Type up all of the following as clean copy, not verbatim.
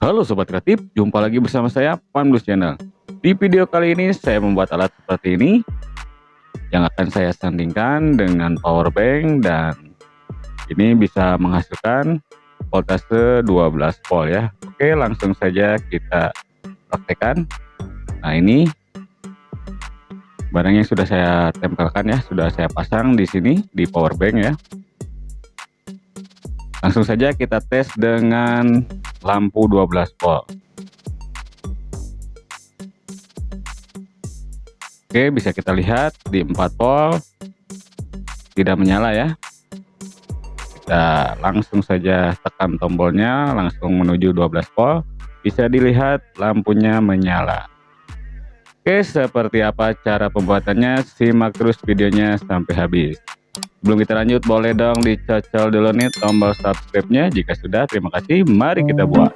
Halo Sobat Kreatif, jumpa lagi bersama saya Panblus Channel. Di video kali ini saya membuat alat seperti ini yang akan saya sandingkan dengan power bank, dan ini bisa menghasilkan voltase 12 volt ya. Oke, langsung saja kita praktekkan. Nah, ini barang yang sudah saya tempelkan ya, sudah saya pasang di sini di power bank ya. Langsung saja kita tes dengan lampu 12 volt. Oke, bisa kita lihat di 4 volt tidak menyala ya. Kita langsung saja tekan tombolnya, langsung menuju 12 volt. Bisa dilihat lampunya menyala. Oke, seperti apa cara pembuatannya? Simak terus videonya sampai habis. Sebelum kita lanjut, boleh dong dicocol dulu nih tombol subscribe-nya. Jika sudah, terima kasih. Mari kita buat.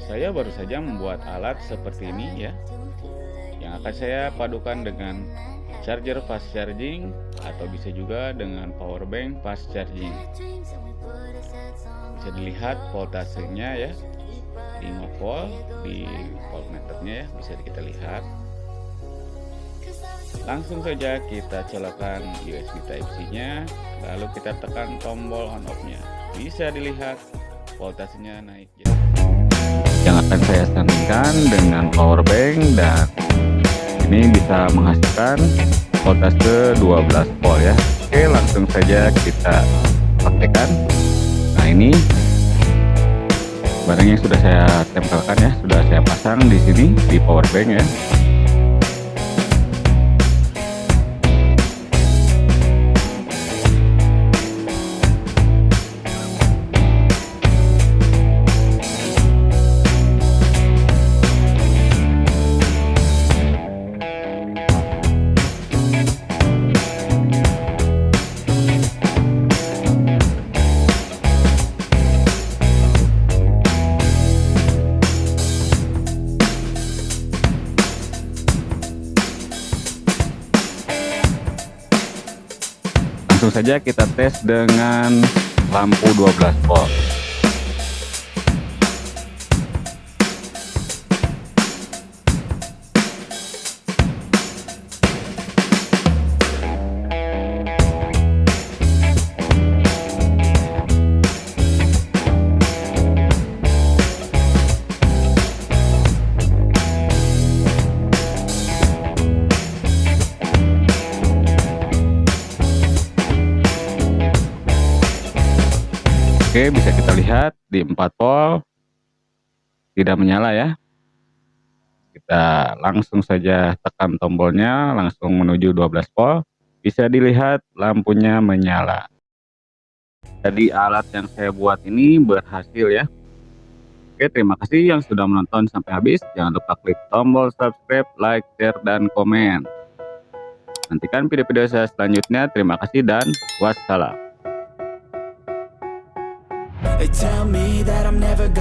Saya baru saja membuat alat seperti ini ya, yang akan saya padukan dengan charger fast charging atau bisa juga dengan power bank fast charging. Bisa dilihat voltasenya ya, 5 volt di voltmeternya ya, bisa kita lihat. Langsung saja kita colokan USB Type-C nya, lalu kita tekan tombol on off nya. Bisa dilihat voltasenya naik ya. Yang akan saya sandingkan dengan power bank, dan ini bisa menghasilkan voltase 12 volt ya. Oke, langsung saja kita praktekkan. Nah, ini barang yang sudah saya tempelkan ya, sudah saya pasang di sini di power bank ya. Langsung saja kita tes dengan lampu 12 volt. Oke, bisa kita lihat di 4 volt tidak menyala ya. Kita langsung saja tekan tombolnya, langsung menuju 12 volt. Bisa dilihat lampunya menyala. Jadi alat yang saya buat ini berhasil ya. Oke, terima kasih yang sudah menonton sampai habis. Jangan lupa klik tombol subscribe, like, share, dan komen. Nantikan video-video saya selanjutnya. Terima kasih dan wassalam. They tell me that I'm never gonna